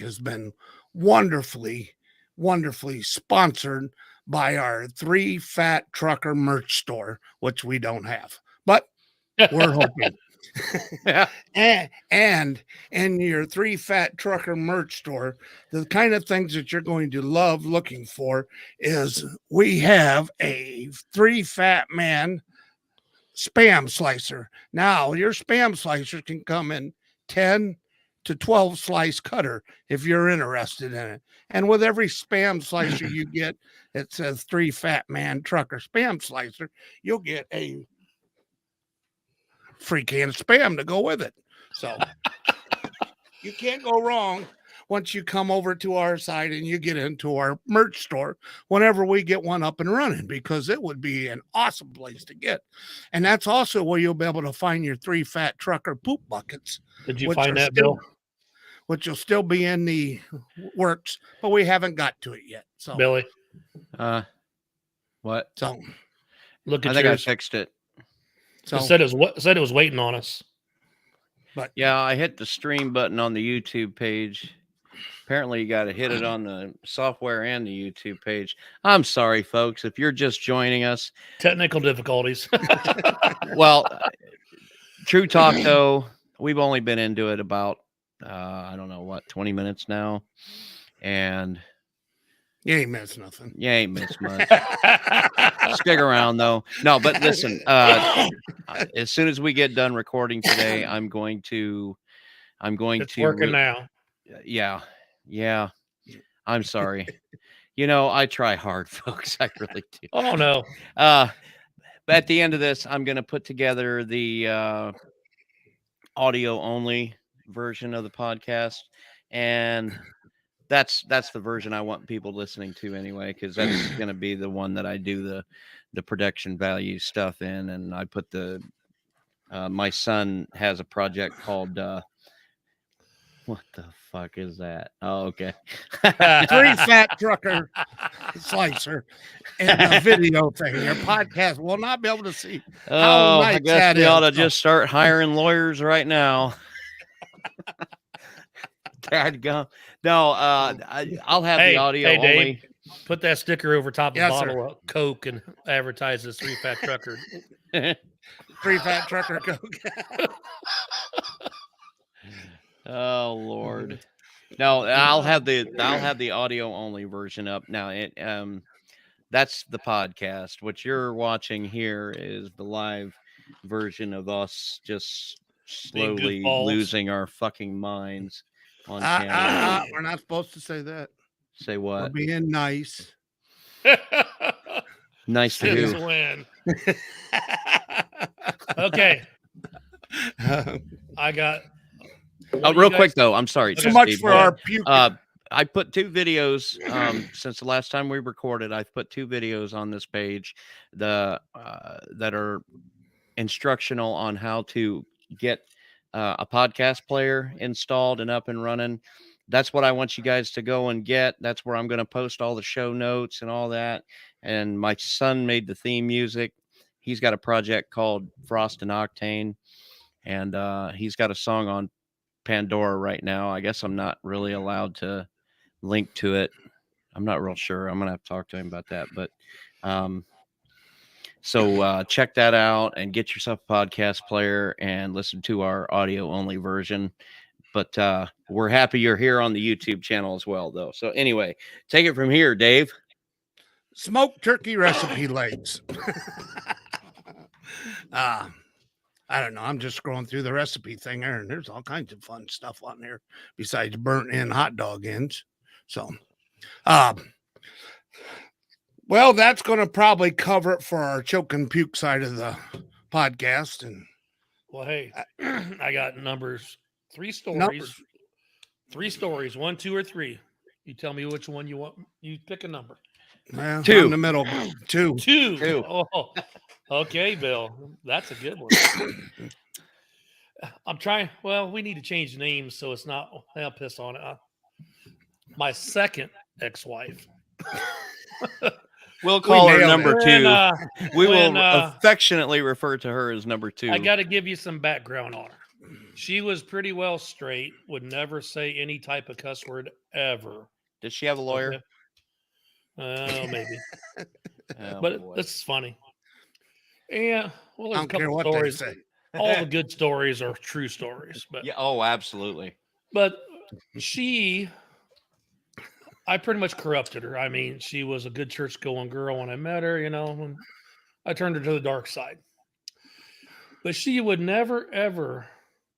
has been wonderfully, wonderfully sponsored by our Three Fat Trucker merch store, which we don't have, but we're hoping. and in your Three Fat Trucker merch store, the kind of things that you're going to love looking for is we have a Three Fat Man spam slicer. Now, your spam slicer can come in 10 to 12 slice cutter if you're interested in it. And with every spam slicer you get, it says Three Fat Man Trucker spam slicer, you'll get a free can of spam to go with it. So you can't go wrong once you come over to our site and you get into our merch store whenever we get one up and running, because it would be an awesome place to get. And that's also where you'll be able to find your Three Fat Trucker poop buckets. Did you find that, Bill? Which will still be in the works, but we haven't got to it yet. So Billy, what? So look at I think yours. I fixed it. So said it was waiting on us. But yeah, I hit the stream button on the YouTube page. Apparently, you got to hit it on the software and the YouTube page. I'm sorry, folks, if you're just joining us. Technical difficulties. Well, True Talk, though, we've only been into it about, I don't know, 20 minutes now. And you ain't missed nothing. You ain't missed much. Stick around, though. No, but listen, as soon as we get done recording today, I'm going to working now. Yeah. I'm sorry. I try hard, folks. I really do. Oh no. But at the end of this, I'm going to put together the audio only version of the podcast, and that's the version I want people listening to anyway, because that's going to be the one that I do the production value stuff in, and I put the my son has a project called what the fuck is that? Oh, okay. Three Fat Trucker slicer and a video thing. Your podcast will not be able to see. Oh, nice I guess we ought to just start hiring lawyers right now. Dadgum. No, I'll have the audio only. Dave, put that sticker over top of a bottle of Coke and advertise this Three Fat Trucker. Three Fat Trucker Coke. Oh Lord. No, I'll have the audio only version up now. That's the podcast. What you're watching here is the live version of us just slowly losing our fucking minds on camera. We're not supposed to say that. Say what? We're being nice. Nice to do. Win. Okay. I got. Real quick though, I'm sorry. So much for our puke. I put 2 videos since the last time we recorded. I've put 2 videos on this page that are instructional on how to get a podcast player installed and up and running. That's what I want you guys to go and get. That's where I'm going to post all the show notes and all that. And my son made the theme music. He's got a project called Frost and Octane, and he's got a song on Pandora right now. I guess I'm not really allowed to link to it. I'm not real sure. I'm gonna have to talk to him about that. But so check that out and get yourself a podcast player and listen to our audio only version. But we're happy you're here on the YouTube channel as well, though. So anyway, take it from here, Dave. Smoked turkey recipe legs. I don't know. I'm just scrolling through the recipe thing there, and there's all kinds of fun stuff on there besides burnt in hot dog ends. So, well, that's going to probably cover it for our choke and puke side of the podcast. And well, hey, I got numbers. 3 stories. 3 stories. 1, 2, or 3. You tell me which one you want. You pick a number. Well, 2 in the middle. 2. 2. Oh. Okay, Bill. That's a good one. I'm trying. Well, we need to change the names so it's not. I'll piss on it. My second ex-wife. We'll call her number 2. We will affectionately affectionately refer to her as number 2. I got to give you some background on her. She was pretty well straight, would never say any type of cuss word ever. Does she have a lawyer? Okay? Oh, maybe. Oh, But boy. this is funny. Yeah. Well, I there's a don't care couple what they stories. say. All the good stories are true stories. But Yeah. Oh, absolutely. But I pretty much corrupted her. I mean, she was a good church going girl when I met her, and I turned her to the dark side. But she would never, ever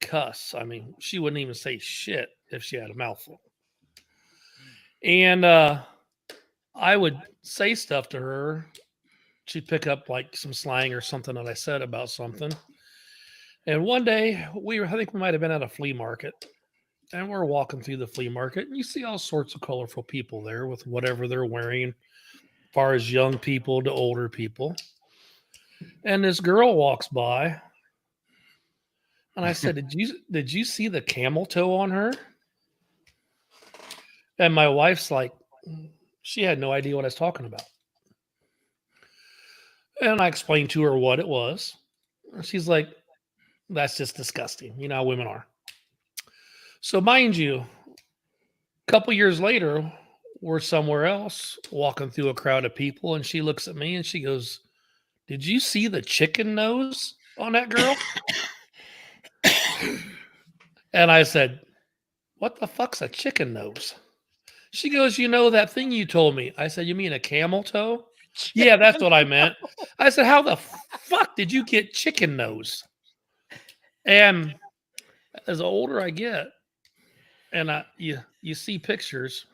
cuss. I mean, she wouldn't even say shit if she had a mouthful. And I would say stuff to her. She'd pick up like some slang or something that I said about something. And one day I think we might have been at a flea market. And we're walking through the flea market, and you see all sorts of colorful people there with whatever they're wearing, as far as young people to older people. And this girl walks by, and I said, "Did you see the camel toe on her?" And my wife's like, she had no idea what I was talking about. And I explained to her what it was. She's like, "That's just disgusting. You know how women are." So mind you, a couple years later, we're somewhere else walking through a crowd of people, and she looks at me and she goes, "Did you see the chicken nose on that girl?" And I said, "What the fuck's a chicken nose?" She goes, "You know that thing you told me." I said, "You mean a camel toe?" "Yeah, that's what I meant." I said, "How the fuck did you get chicken nose?" And as the older I get, and you see pictures,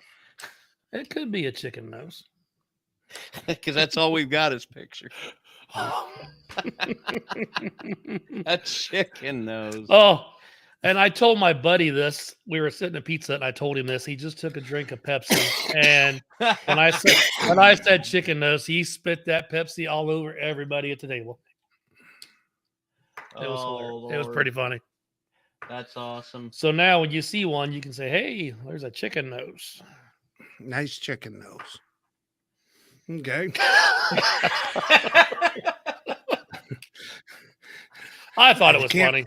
it could be a chicken nose. Because that's all we've got is pictures. A chicken nose. Oh, and I told my buddy this. We were sitting at pizza, and I told him this. He just took a drink of Pepsi, and when I said chicken nose, he spit that Pepsi all over everybody at the table. It was hilarious. It was pretty funny. That's awesome. So now when you see one, you can say, "Hey, there's a chicken nose." Nice chicken nose. Okay. I thought it was funny.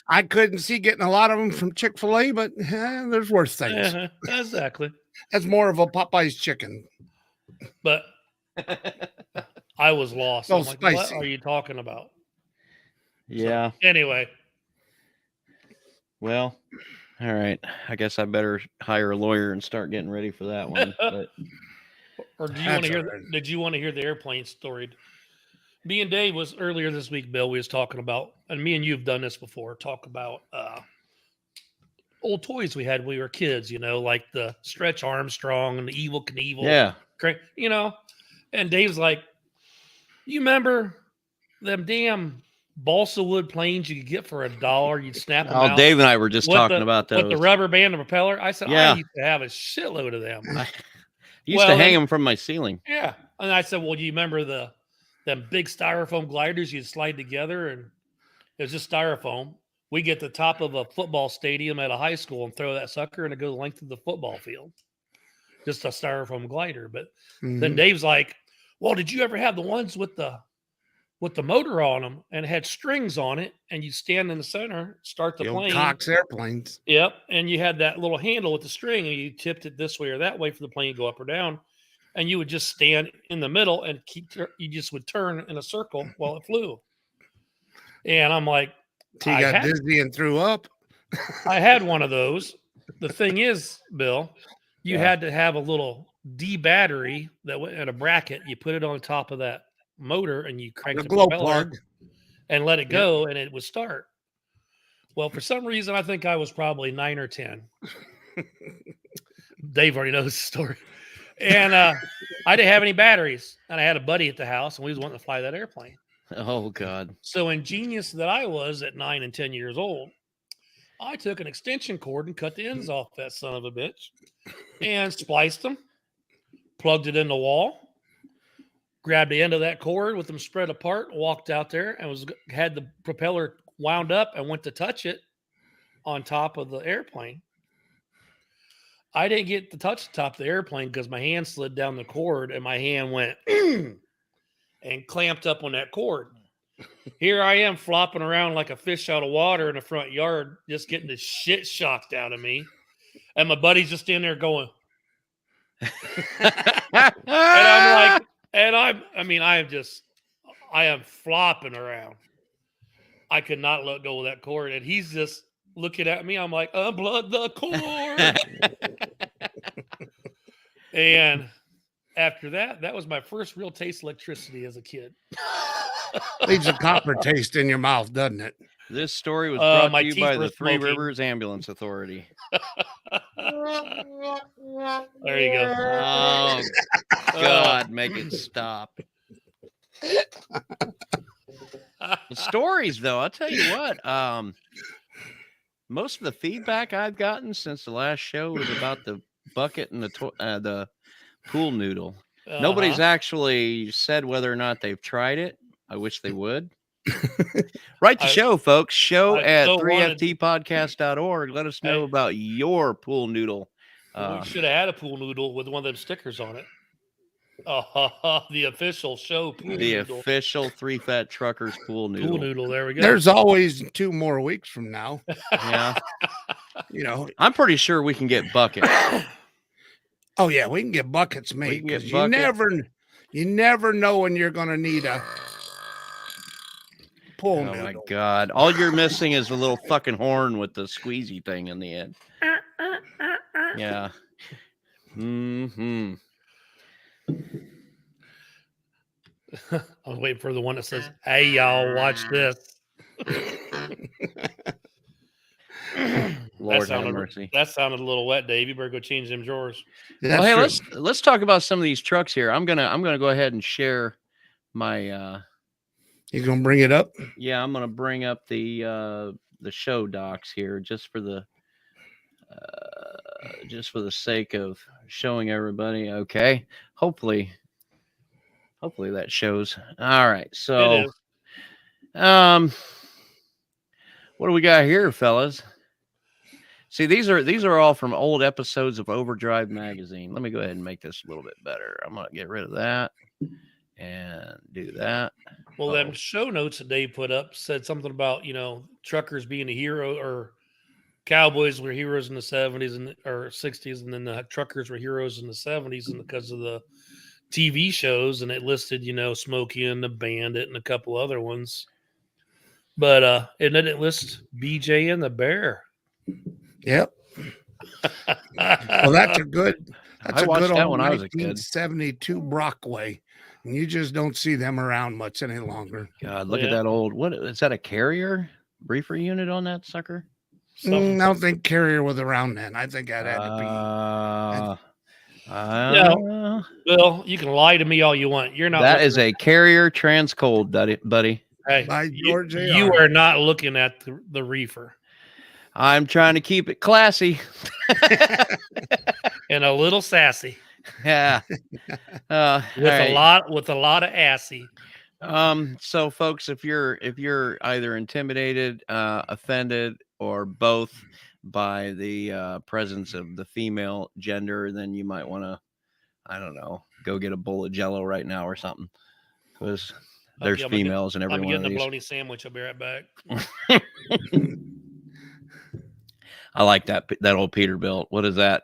I couldn't see getting a lot of them from Chick-fil-A, but there's worse things. Exactly. That's more of a Popeye's chicken. But I was lost. So I'm like, what spicy. are you talking about? Yeah. So, anyway. Well, all right. I guess I better hire a lawyer and start getting ready for that one. But or do you want to hear? Did you want to hear the airplane story? Me and Dave was earlier this week, Bill. We was talking about, and me and you've done this before. Talk about old toys we had when we were kids. Like the Stretch Armstrong and the Evel Knievel. yeah. And Dave's like, "You remember them damn balsa wood planes you could get for $1? You'd snap them out." Dave and I were just talking about those. With the rubber band and propeller. I said, Yeah. I used to have a shitload of them. I used to hang them from my ceiling. Yeah. And I said, "Well, do you remember them big styrofoam gliders you'd slide together, and it was just styrofoam? We get the top of a football stadium at a high school and throw that sucker, and it goes the length of the football field. Just a styrofoam glider." But then Dave's like, "Well, did you ever have the ones with the motor on them and it had strings on it, and you stand in the center, start the plane?" Cox airplanes. Yep. And you had that little handle with the string, and you tipped it this way or that way for the plane to go up or down. And you would just stand in the middle and you just would turn in a circle while it flew. And I'm like, He got dizzy and threw up. I had one of those. The thing is, Bill, you had to have a little D battery that went in a bracket. You put it on top of that motor and you crank the glow propeller plug and let it go, and it would start. Well, for some reason, I think I was probably 9 or 10. Dave already knows the story. And I didn't have any batteries, and I had a buddy at the house, and we was wanting to fly that airplane. Oh, God. So ingenious that I was at 9 and 10 years old, I took an extension cord and cut the ends off that son of a bitch and spliced them, plugged it in the wall, grabbed the end of that cord with them spread apart, walked out there, and had the propeller wound up and went to touch it on top of the airplane. I didn't get to touch the top of the airplane because my hand slid down the cord and my hand went and clamped up on that cord. Here I am flopping around like a fish out of water in the front yard, just getting the shit shocked out of me. And my buddy's just in there going, and I'm like, I am flopping around. I could not let go of that cord. And he's just looking at me. I'm like, unplug the cord. And after that, that was my first real taste of electricity as a kid. Leaves a copper taste in your mouth, doesn't it? This story was brought my to you teeth by were the Three smoking. Rivers Ambulance Authority. There you go. Oh, God, make it stop. The stories, though, I'll tell you what. Most of the feedback I've gotten since the last show was about the bucket and the pool noodle. Nobody's actually said whether or not they've tried it. I wish they would. Write the show, folks. Show at 3ftpodcast.org. Let us know about your pool noodle. We should have had a pool noodle with one of them stickers on it. The official show pool noodle. Official Three Fat Truckers pool noodle. Pool noodle. There we go. There's always 2 more weeks from now. Yeah. You know. I'm pretty sure we can get buckets. Oh yeah, we can get buckets made. get You buckets. never know when you're gonna need a pool Oh noodle. my God. All you're missing is a little fucking horn with the squeezy thing in the end. Yeah. Mm-hmm. I was waiting for the one that says, "Hey, y'all, watch this." Lord have mercy. That sounded a little wet, Dave. You better go change them drawers. That's Well, hey, true. let's talk about some of these trucks here. I'm gonna go ahead and share my You gonna bring it up? yeah, I'm gonna bring up the show docs here just for the sake of showing everybody. Okay. Hopefully that shows. All right. It So is. what do we got here, fellas? See, these are all from old episodes of Overdrive magazine. Let me go ahead and make this a little bit better. I'm gonna get rid of that and do that. Well, them show notes that Dave put up said something about, truckers being a hero, or cowboys were heroes in the 70s or 60s, and then the truckers were heroes in the 70s, and because of the TV shows, and it listed, Smokey and the Bandit and a couple other ones. But it didn't list BJ and the Bear. Yep. Well, that's a good I watched good that old when I was a kid. 1972 Brockway. And you just don't see them around much any longer. God, look at that old. What is that? A Carrier reefer unit on that sucker? I don't think Carrier was around then. I think that had to be. Bill, you can lie to me all you want. You're not. That is a Carrier Transcold, buddy. Hey, By George A.R. you are not looking at the reefer. I'm trying to keep it classy. And a little sassy. Yeah. A lot of assy. So folks, if you're either intimidated, offended, or both by the presence of the female gender, then you might want to, I don't know, go get a bowl of Jello right now or something, because there's females in every one of I'm getting these. a bologna sandwich. I'll be right back. I like that old Peterbilt. What is that?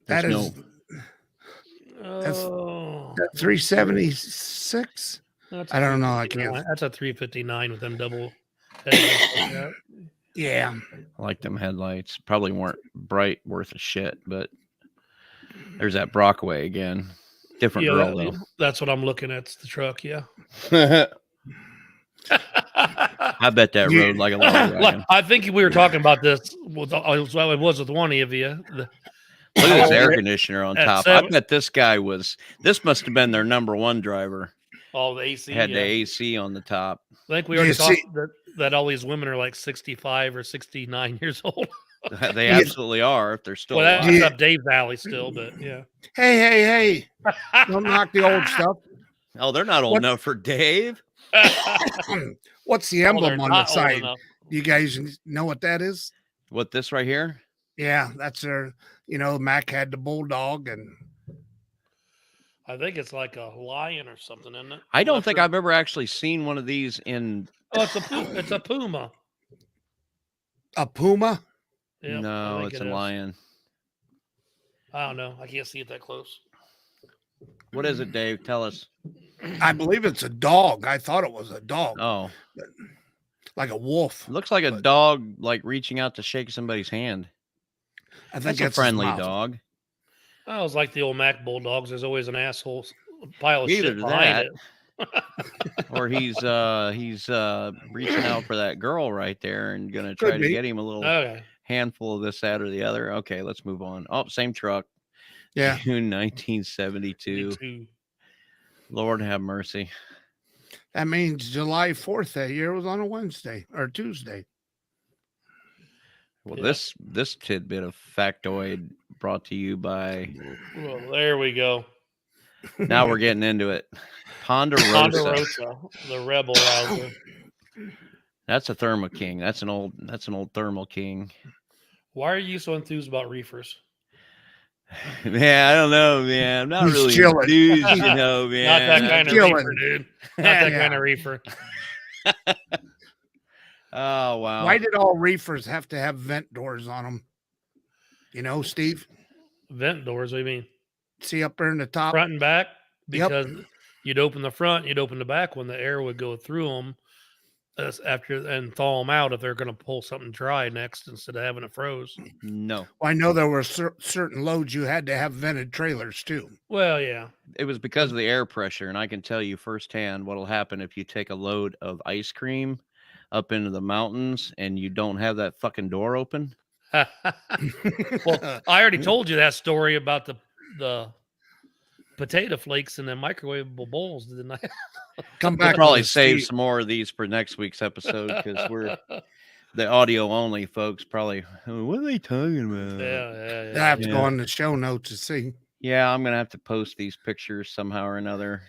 That's 376. I don't know. I can't. That's a 359 with them double. Yeah. I like them headlights. Probably weren't bright worth a shit, but there's that Brockway again. Different girl though. That's what I'm looking at. It's the truck. Yeah. I bet that rode like a log wagon. I think we were talking about this with one of you. Look at this air conditioner on top. I bet this must have been their number one driver. All the AC. Had the AC on the top. I think we already talked that all these women are like 65 or 69 years old. They absolutely are if they're still well, alive. that's up Dave's alley still, but yeah. Hey. Don't knock the old stuff. Oh, they're not old enough for Dave. What's the emblem on the side? Enough. You guys know what that is? What, this right here? Yeah, that's their, Mac had the Bulldog, and I think it's like a lion or something, isn't it? I don't think Leopard. I've ever actually seen one of these in. Oh, it's a puma. A puma? Yep, I No, think it's it a is. lion. I don't know. I can't see it that close. What is it, Dave? Tell us. I believe it's a dog. I thought it was a dog, Oh, like a wolf. looks like a But- dog, like reaching out to shake somebody's hand. I think That's a his friendly mouth. dog. I was like the old Mac Bulldogs. There's always an asshole pile of Either shit behind it. Or he's reaching out for that girl right there and gonna try Could to be. get him a little Okay. handful of this, that, or the other. Okay, let's move on. Oh, same truck. Yeah. June 1972. Me too. Lord have mercy. That means July 4th that year was on a Wednesday or Tuesday. Well, Yeah. this tidbit of factoid brought to you by. Well, there we go. Now we're getting into it. Ponderosa. Ponderosa, the rebel rouser. That's a Thermo King. That's an old Thermal King. Why are you so enthused about reefers? Man, I don't know, man. I'm not He's really chilling. enthused, you know, man. Not that kind of Killing. reefer, dude. Not that Yeah. kind of reefer. Oh wow. Why did all reefers have to have vent doors on them? You know, Steve, Vent doors, what do you mean? see up there in the top? Front and back? Yep. Because you'd open the front, you'd open the back when the air would go through them after and thaw them out if they're going to pull something dry next instead of having it froze. No. Well, I know there were certain loads you had to have vented trailers too. Well, yeah. It was because of the air pressure, and I can tell you firsthand what'll happen if you take a load of ice cream up into the mountains and you don't have that fucking door open. Well, I already told you that story about the potato flakes in the microwavable bowls, didn't I? Come We'll back. probably with a save Steve. some more of these for next week's episode because we're the audio only folks. Probably, "Oh, what are they talking about?" Yeah. I have to Yeah. go on the show notes to see. Yeah, I'm gonna have to post these pictures somehow or another.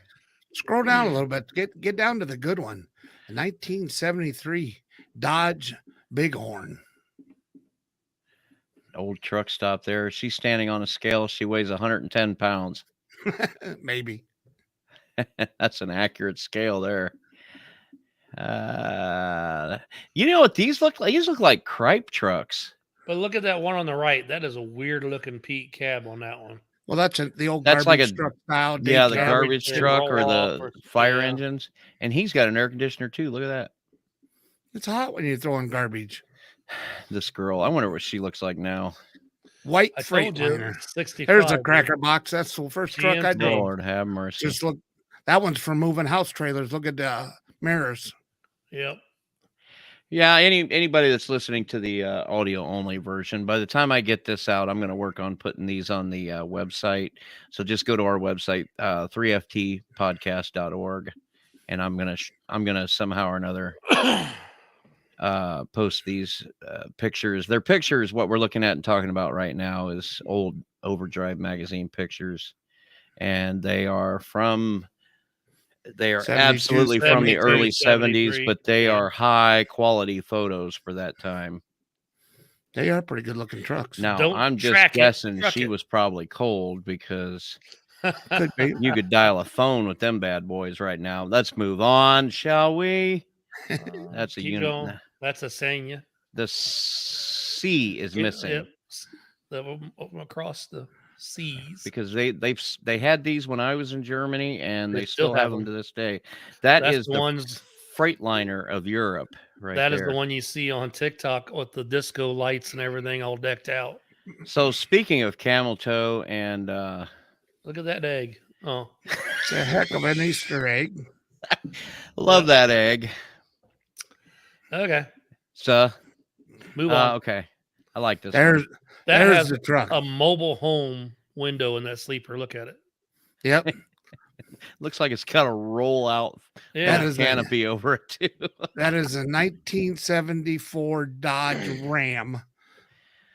Scroll down a little bit. Get down to the good one. A 1973 Dodge Bighorn. Old truck stop there. She's standing on a scale. She weighs 110 pounds. Maybe. That's an accurate scale there. You know what these look like? These look like cripe trucks. But look at that one on the right. That is a weird looking Pete cab on that one. Well, that's the old That's garbage like a- truck style. Yeah, the daycare. garbage they truck or roll off the or- fire yeah. engines. And he's got an air conditioner too. Look at that. It's hot when you're throwing garbage. This girl. I wonder what she looks like now. White I told you, Freightliner. 65. There's a dude. cracker box. That's the first truck I GMC. drove. Lord have mercy. Just look. That one's for moving house trailers. Look at the mirrors. Yep. Yeah, anybody that's listening to the audio only version, by the time I get this out, I'm going to work on putting these on the website. So just go to our website, 3ftpodcast.org, and I'm gonna somehow or another post these pictures. Their pictures. What we're looking at and talking about right now is old Overdrive magazine pictures, and they are 72, absolutely from the 72, early 70s, 73, but they yeah. are high quality photos for that time. They are pretty good looking trucks. Now, Don't I'm just track it, guessing truck she it. was probably cold because Could be. you could dial a phone with them bad boys right now. Let's move on, shall we? That's a Keep unit. going. That's a Sanya. The C is missing Yep. Across the seas. because they had these when I was in Germany, and They they still still have have them them. to this day. That That's is the the ones. Freightliner of Europe, right That is there. the one you see on TikTok with the disco lights and everything all decked out. So speaking of camel toe and Look at that egg. Oh, It's a heck of an Easter egg. love that egg. okay. So Move on. okay. I like this. one. There's That there's has the truck. a mobile home window in that sleeper. Look at it. Yep. Looks like it's got a roll out Yeah. That is a- canopy over it too. That is a 1974 Dodge Ram.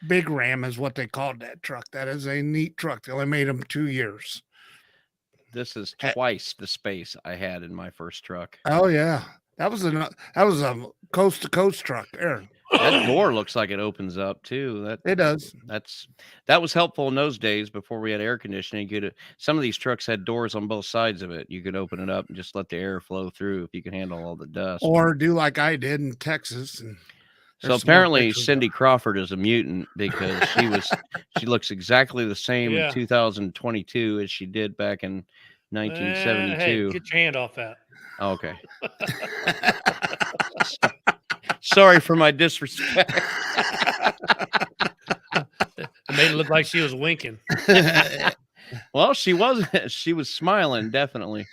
Big Ram is what they called that truck. That is a neat truck. They only made them 2 years. This is twice the space I had in my first truck. Oh yeah, that was a coast to coast truck there. That door looks like it opens up too. It does. That was helpful in those days before we had air conditioning. Some of these trucks had doors on both sides of it. You could open it up and just let the air flow through if you can handle all the dust. Or do like I did in Texas. And So there's some more apparently pictures Cindy Crawford is a mutant because she looks exactly the same Yeah. in 2022 as she did back in Hey, 1972. get your hand off that. Oh, okay. Sorry for my disrespect. It made it look like she was winking. Well, she wasn't. She was smiling, definitely.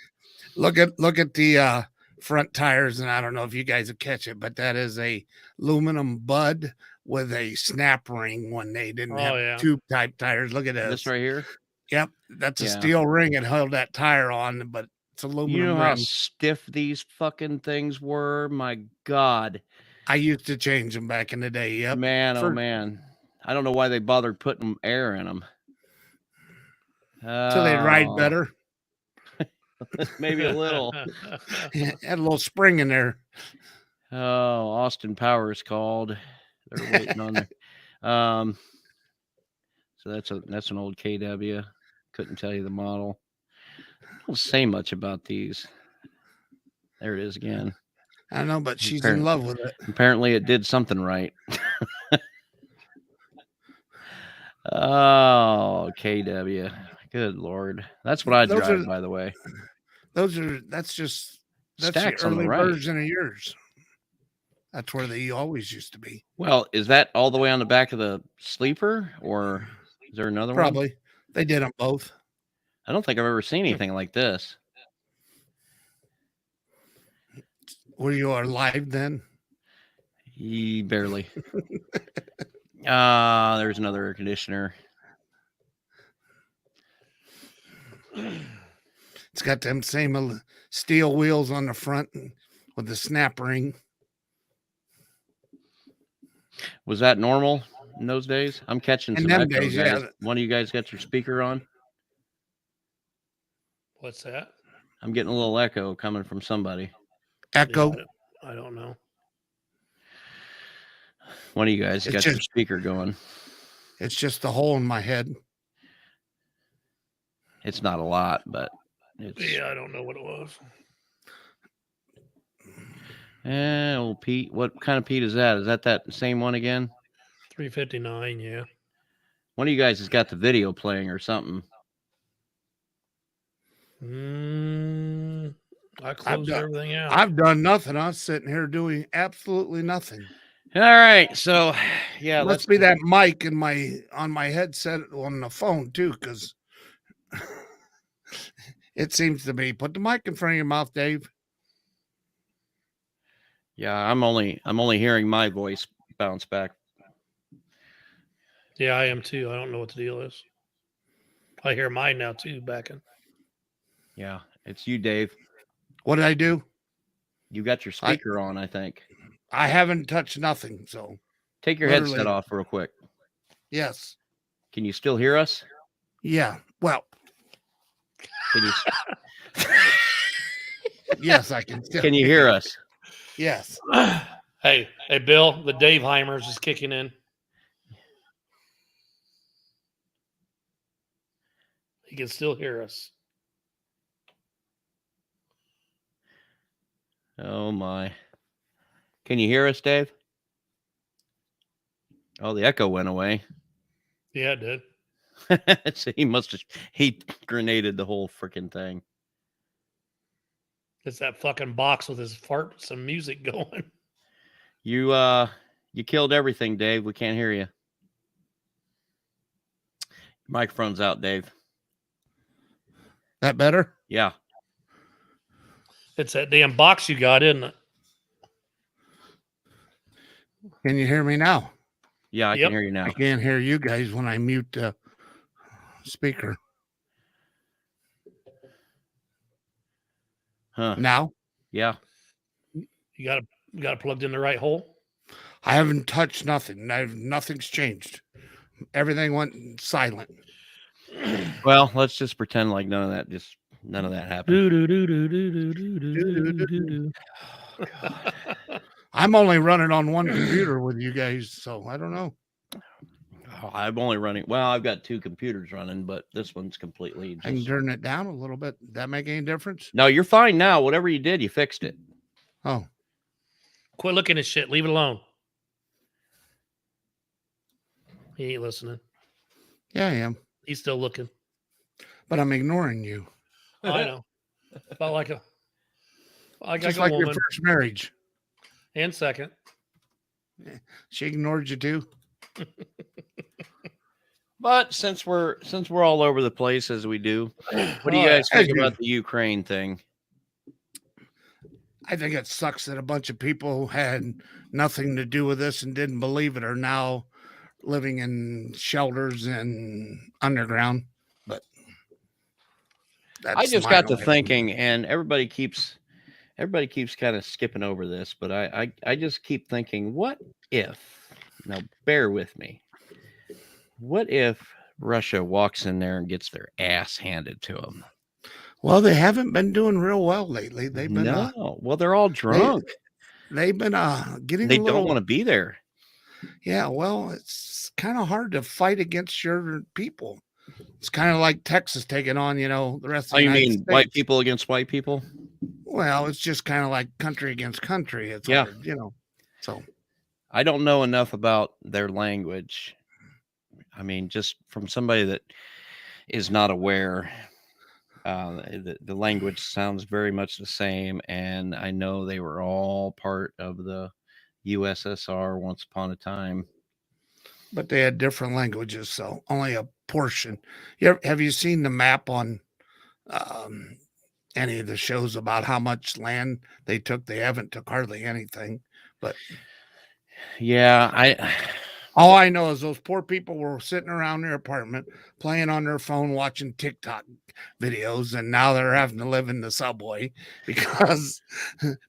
Look at the front tires, and I don't know if you guys will catch it, but that is a aluminum bud with a snap ring when they didn't Oh, have yeah. tube type tires. Look at this. This right here. Yep, that's a Yeah. steel ring and held that tire on, but it's aluminum You know how rim. stiff these fucking things were? My God. I used to change them back in the day. Yep. Man, oh For- man. I don't know why they bothered putting air in them. So they ride better. Maybe a little. Had a little spring in there. Oh, Austin Powers called. They're waiting on there. So that's an old KW. Couldn't tell you the model. I don't say much about these. There it is again. I don't know, but she's Apparently- in love with it. Apparently it did something right. Oh, KW. Good Lord. That's what I Those drive, are- by the way. That's Stacks the on the early right. version of yours. That's where they always used to be. Well, is that all the way on the back of the sleeper, or is there another one? Probably. They did them both. I don't think I've ever seen anything like this. Were you alive then? Barely. There's another air conditioner. It's got them same steel wheels on the front with the snap ring. Was that normal in those days? I'm catching In some them echo, days, guys. yeah. One of you guys got your speaker on? What's that? I'm getting a little echo coming from somebody. Echo. I don't know. One of you guys It's got your just- speaker going. It's just a hole in my head. It's not a lot, but it's Yeah, I don't know what it was. old Pete. What kind of Pete is that? Is that same one again? 359, yeah. One of you guys has got the video playing or something. I closed done- everything out. I've done nothing. I'm sitting here doing absolutely nothing. All right, so yeah, Must be that mic in on my headset on the phone too, because it seems to be. Put the mic in front of your mouth, Dave. Yeah, I'm only hearing my voice bounce back. Yeah, I am too. I don't know what the deal is. I hear mine now too, backing. Yeah, it's you, Dave. What did I do? You got your speaker on, I think. I haven't touched nothing. So Take your Literally. headset off real quick. yes, Can you still hear us? yeah. Well, Can you yes, I can. Still, can you hear us? Yes. Hey, Bill, the Dave Heimers is kicking in. He can still hear us. Oh my. Can you hear us, Dave? Oh, the echo went away. Yeah, it did. So he grenaded the whole freaking thing. It's that fucking box with his fart, some music going. You killed everything, Dave. We can't hear you. Microphone's out, Dave. That better? Yeah. It's that damn box you got, isn't it? Can you hear me now? Yeah, I Yep. can hear you now. I can't hear you guys when I mute the speaker. Huh. Now You Yeah. got it plugged in the right hole. I haven't touched nothing. Nothing's changed. Everything went silent. Well, let's just pretend like none of that happened. Do do do do do do do do do do. I'm only running on one computer with you guys, so I don't know. Oh, I'm only running. Well, I've got 2 computers running, but this one's completely I can just. turn it down a little bit. Did that make any difference? No, you're fine now. Whatever you did, you fixed it. Oh, Quit looking at shit. Leave it alone. He ain't listening. yeah, I am. He's still looking. But I'm ignoring you. I know. About like Just a like woman. your first marriage. And second. She ignored you too. But since we're all over the place as we do, what do you Oh, guys yeah. think about the Ukraine thing? I think it sucks that a bunch of people who had nothing to do with this and didn't believe it are now living in shelters and underground. But that's I just my got to only- thinking, and everybody keeps kind of skipping over this, but I just keep thinking, what if? Now, bear with me. What if Russia walks in there and gets their ass handed to them? Well, they haven't been doing real well lately. They've been No. Well, they're all drunk. they've been getting They a little don't want to be there. Yeah, well, it's kind of hard to fight against your people. It's kind of like Texas taking on, the rest of Oh, the you United mean States. white people against white people? Well, it's just kind of like country against country. It's Yeah. hard, So I don't know enough about their language. I mean, just from somebody that is not aware, the language sounds very much the same. And I know they were all part of the USSR once upon a time. but they had different languages, so only a portion. Have you seen the map on any of the shows about how much land they took? They haven't took hardly anything, but Yeah, all I know is those poor people were sitting around their apartment playing on their phone, watching TikTok videos, and now they're having to live in the subway because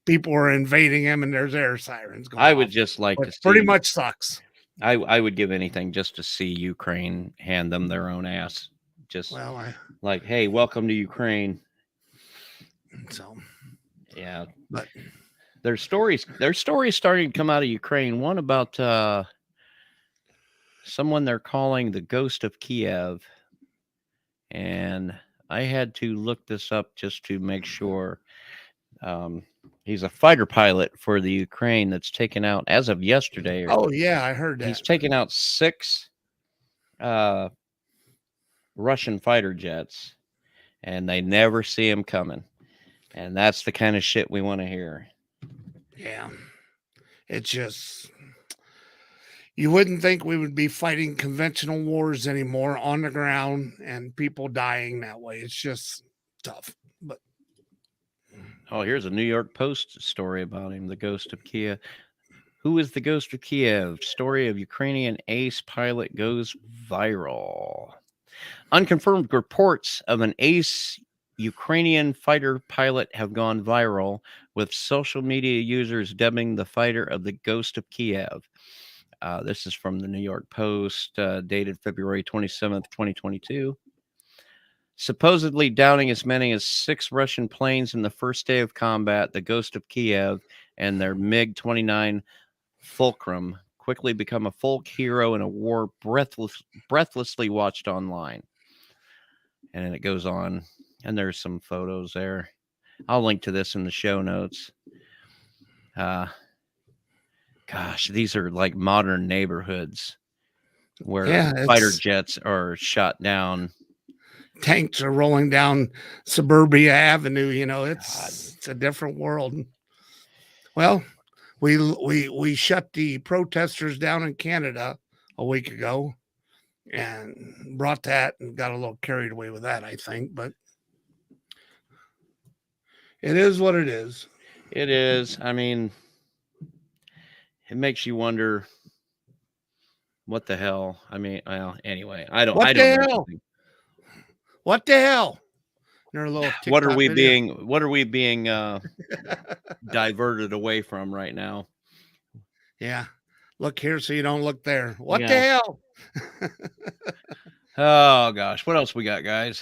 people are invading them and there's air sirens going I would off. just like But to see. pretty much sucks. I would give anything just to see Ukraine hand them their own ass. Just Well, like, hey, welcome to Ukraine. so Yeah, but there's stories starting to come out of Ukraine. One about someone they're calling the Ghost of Kiev, and I had to look this up just to make sure. He's a fighter pilot for the Ukraine that's taken out as of yesterday. oh yeah, I heard that. He's taken out 6 Russian fighter jets, and they never see him coming. And that's the kind of shit we want to hear. Yeah. It's just you wouldn't think we would be fighting conventional wars anymore on the ground and people dying that way. It's just tough. But Oh, here's a New York Post story about him, the Ghost of Kiev. Who is the Ghost of Kiev? Story of Ukrainian ace pilot goes viral. Unconfirmed reports of an ace Ukrainian fighter pilot have gone viral, with social media users dubbing the fighter of the Ghost of Kiev. This is from the New York Post, dated February 27th, 2022. Supposedly downing as many as 6 Russian planes in the first day of combat, the Ghost of Kiev and their MiG-29 Fulcrum quickly become a folk hero in a war breathlessly watched online. And it goes on, and there's some photos there. I'll link to this in the show notes. Gosh, these are like modern neighborhoods where fighter jets are shot down. Tanks are rolling down Suburbia Avenue. It's a different world. Well, we shut the protesters down in Canada a week ago and brought that and got a little carried away with that, I think. But it is what it is. It is. I mean, it makes you wonder what the hell. I mean, well, anyway, I don't. What I the don't know. hell? What the hell? Their little What are TikTok we video. being? What are we being diverted away from right now? Yeah. Look here so you don't look there. What the Yeah. hell? Oh gosh, what else we got, guys?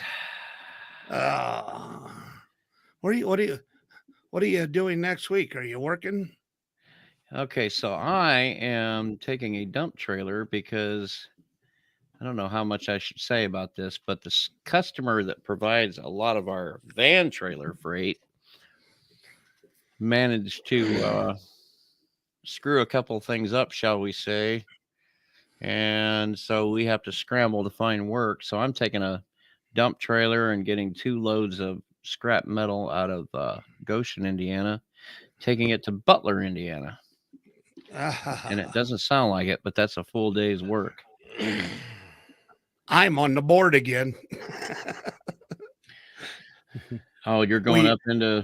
What are you doing next week? Are you working? Okay, so I am taking a dump trailer because I don't know how much I should say about this, but this customer that provides a lot of our van trailer freight managed to screw a couple things up, shall we say. And so we have to scramble to find work. So I'm taking a dump trailer and getting 2 loads of scrap metal out of Goshen, Indiana, taking it to Butler, Indiana. And it doesn't sound like it, but that's a full day's work. I'm on the board again. Oh, you're going We- up into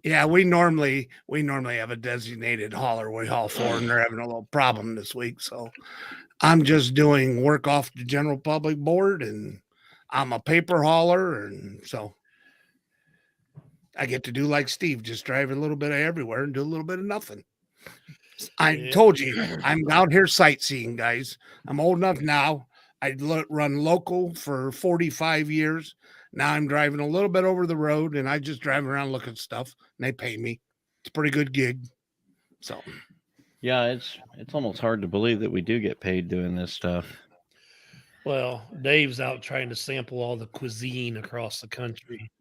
Yeah, we normally have a designated hauler we haul for, and they're having a little problem this week. So I'm just doing work off the general public board, and I'm a paper hauler, and so I get to do like Steve, just drive a little bit of everywhere and do a little bit of nothing. I Yeah. told you, I'm out here sightseeing, guys. I'm old enough now. I run local for 45 years. Now I'm driving a little bit over the road, and I just drive around looking at stuff, and they pay me. It's a pretty good gig. So Yeah, it's almost hard to believe that we do get paid doing this stuff. Well, Dave's out trying to sample all the cuisine across the country.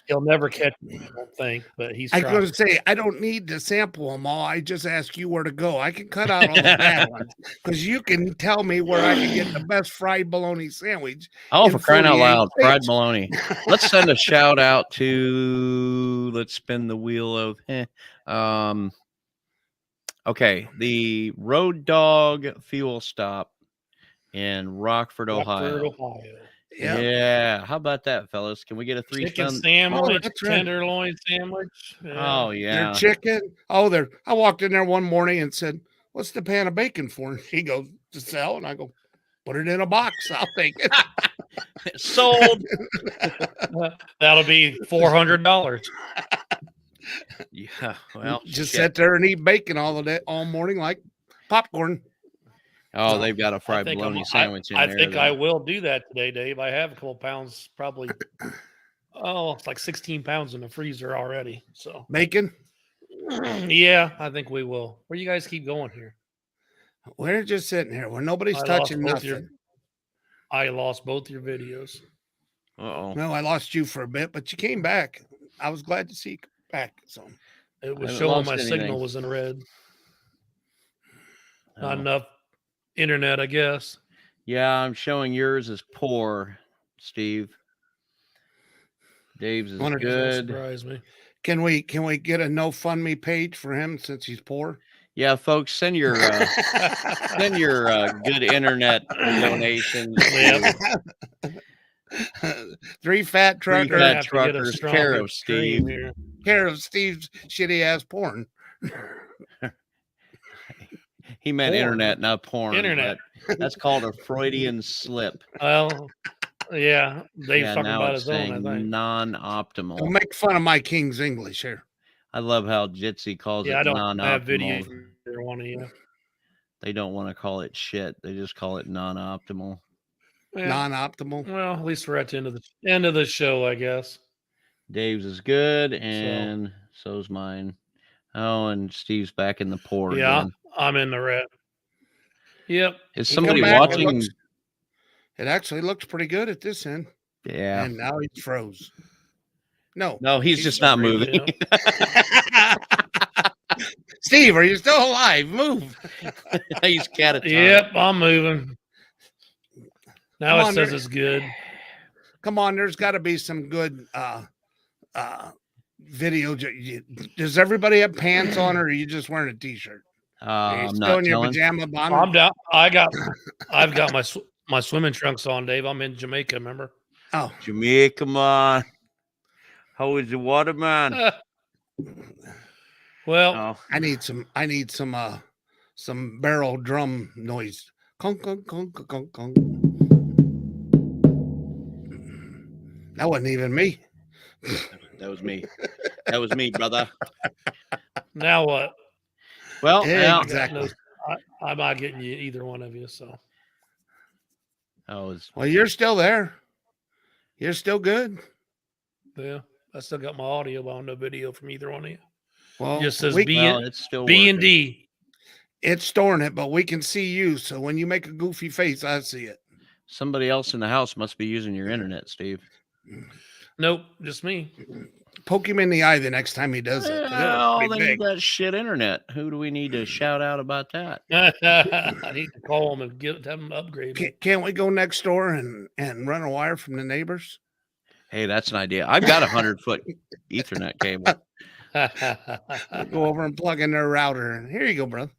He'll never catch me, I don't think, but he's I trying. could say I don't need to sample them all. I just ask you where to go. I can cut out all the bad ones because you can tell me where I can get the best fried bologna sandwich. Oh, in for crying out 48 loud, fried states. bologna. Let's send a shout out to, let's spin the wheel of, okay, the Road Dog Fuel Stop in Rockford, Ohio. Rockford, Ohio. Yeah. Yeah. How about that, fellas? Can we get a Chicken three-stun? sandwich, that's right. tenderloin sandwich. Oh, Their yeah. chicken. Oh, there. I walked in there one morning and said, "What's the pan of bacon for?" And he goes, "To sell." And I go, "Put it in a box. I'll take it." Sold. That'll be $400. Yeah. Well, Just shit. sit there and eat bacon all the day, all morning, like popcorn. Oh, they've got a I fried think, bologna sandwich in I there. think that- I will do that today, Dave. I have a couple pounds, probably. Oh, it's like 16 pounds in the freezer already. So, Bacon. yeah, I think we will. Where you guys keep going here? We're just sitting here where nobody's I lost touching both nothing. your- I lost both your videos. Uh-oh. No, I lost you for a bit, but you came back. I was glad to see you back. So It was haven't showing lost my anything. signal was in red. Not Oh. enough internet, I guess. Yeah, I'm showing yours is poor, Steve. Dave's is Wonder- good. Surprise me. can we get a NoFundMe page for him since he's poor? Yeah, folks, send your good internet donations. Yep. Three fat Three trucker fat Have to get a truckers, care stronger of screen Steve. here. care of Steve's shitty ass porn. He meant Porn. internet, not porn. Internet. but That's called a Freudian slip. Well, yeah, Dave's Yeah, talking now about it's his own, I saying think. non-optimal. Don't make fun of my King's English here. I love how Jitsi calls Yeah, I it don't have video non-optimal. for either one of you. They don't want to call it shit. They just call it non-optimal. Yeah, Non-optimal. well, at least we're at the end of the show, I guess. Dave's is good, and so's mine. Oh, and Steve's back in the pour. Yeah, again. I'm in the red. Yep. Is He somebody come back, it watching? looks- It actually looks pretty good at this end. Yeah. And now he's froze. No. No, he's just not moving. Yeah. Steve, are you still alive? Move. He's catatonic. Yep, I'm moving. Now Come it on, says there- it's good. Come on, there's got to be some good video. Does everybody have pants on, or are you just wearing a t-shirt? Are you I'm still not in your telling. pajama bottom? I'm down. I've got my swimming trunks on, Dave. I'm in Jamaica, remember? Oh, Jamaica, man. How is the water, man? Well, Oh, I need some barrel drum noise. Conk, conk, conk, conk, conk. That wasn't even me. that was me. That was me, brother. now what? Well, Yeah, now, exactly. I'm not getting you either one of you. So I was Well, you're still there. You're still good. yeah, I still got my audio, but no video from either one of you. Well, Just says we, B Well, and it's still B and working. D. it's storing it, but we can see you. So when you make a goofy face, I see it. Somebody else in the house must be using your internet, Steve. Nope, just me. Poke him in the eye the next time he does it. 'cause it was Well, pretty they big. got shit internet. Who do we need to shout out about that? I need to call them and have them upgrade. me. Can't we go next door and run a wire from the neighbors? Hey, that's an idea. I've got 100-foot Ethernet cable. Go over and plug in their router. And here you go, brother.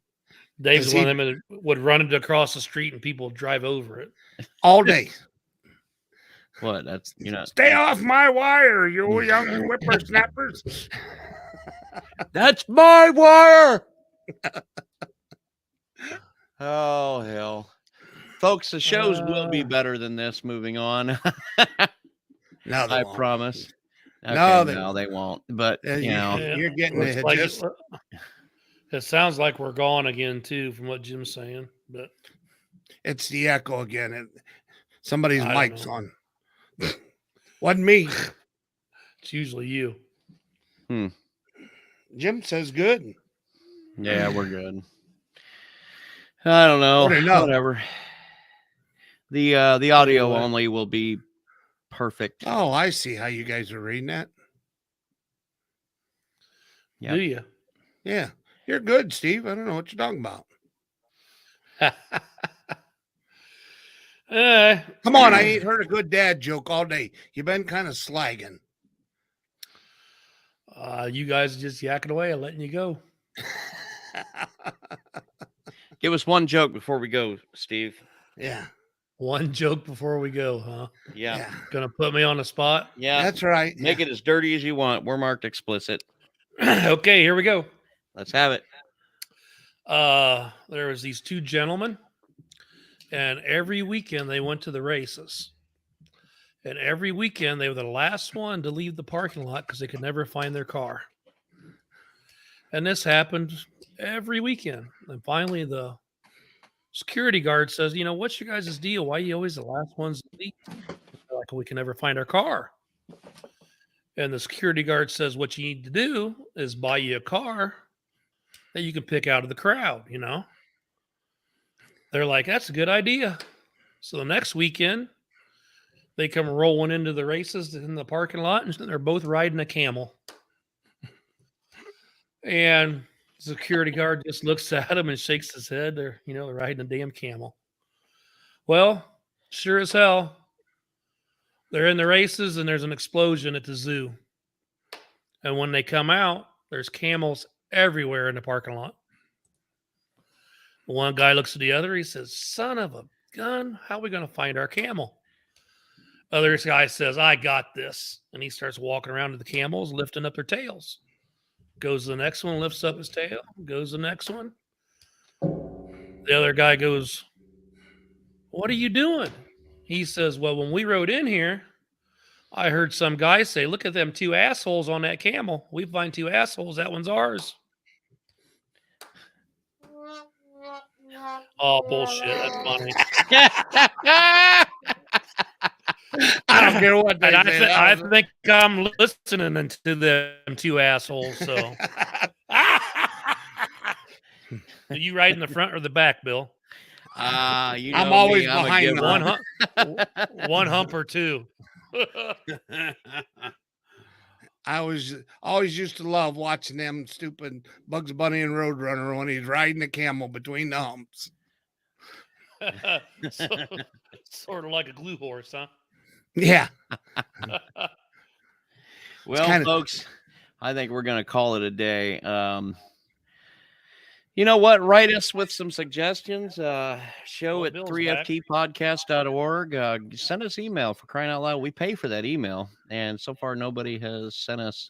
Dave's Does one of them that would run it across the street and people would drive over it. All day. What? That's Stay off my wire, you young whippersnappers. That's my wire. Oh hell, folks! The shows will be better than this. Moving on, No, they I won't. promise. Okay, No, no, they they won't. But you know, You're getting Looks the like gist. it sounds like we're gone again too, from what Jim's saying. But It's the echo again. Somebody's I don't mic's know. on. Wasn't me. it's usually you. Jim says good. yeah, we're good. I don't know. What do you know? Whatever. The audio Anyway. only will be perfect. Oh, I see how you guys are reading that. Yep. Do you? Yeah. You're good, Steve. I don't know what you're talking about. Come on, I ain't heard a good dad joke all day. You've been kind of slagging. You guys just yakking away and letting you go. Give us one joke before we go, Steve. Yeah. One joke before we go, huh? Yeah. Yeah. Gonna put me on the spot? Yeah. That's right. Make it as dirty as you want. We're marked explicit. Okay, here we go. Let's have it. There was these two gentlemen, and every weekend they went to the races. And every weekend they were the last one to leave the parking lot because they could never find their car. And this happened every weekend. And finally, the security guard says, "You know, what's your guys' deal? Why are you always the last ones to leave?" They're like, "We can never find our car." And the security guard says, "What you need to do is buy you a car that you can pick out of the crowd, you know?" They're like, "That's a good idea." So the next weekend, they come rolling into the races in the parking lot, and they're both riding a camel. And the security guard just looks at him and shakes his head. They're riding a damn camel. Well, sure as hell, they're in the races, and there's an explosion at the zoo. And when they come out, there's camels everywhere in the parking lot. One guy looks at the other. He says, "Son of a gun, how are we going to find our camel?" Other guy says, "I got this." And he starts walking around to the camels, lifting up their tails. Goes to the next one, lifts up his tail. Goes to the next one. The other guy goes, "What are you doing?" He says, "Well, when we rode in here, I heard some guy say, 'Look at them two assholes on that camel. We find two assholes. That one's ours.'" Oh, bullshit. That's funny. I don't care what they And say. I think I'm listening to them two assholes. So, are you right in the front or the back, Bill? You I'm know always me, I'm a behind giver. One hump or two. I was always used to love watching them stupid Bugs Bunny and Roadrunner when he's riding a camel between the humps. Sort of like a glue horse, huh? Yeah. Well, kinda- folks, I think we're going to call it a day. You know what? Write us with some suggestions. Show Well, at Bill's 3ftpodcast.org. Send us email, for crying out loud. We pay for that email. And so far, nobody has sent us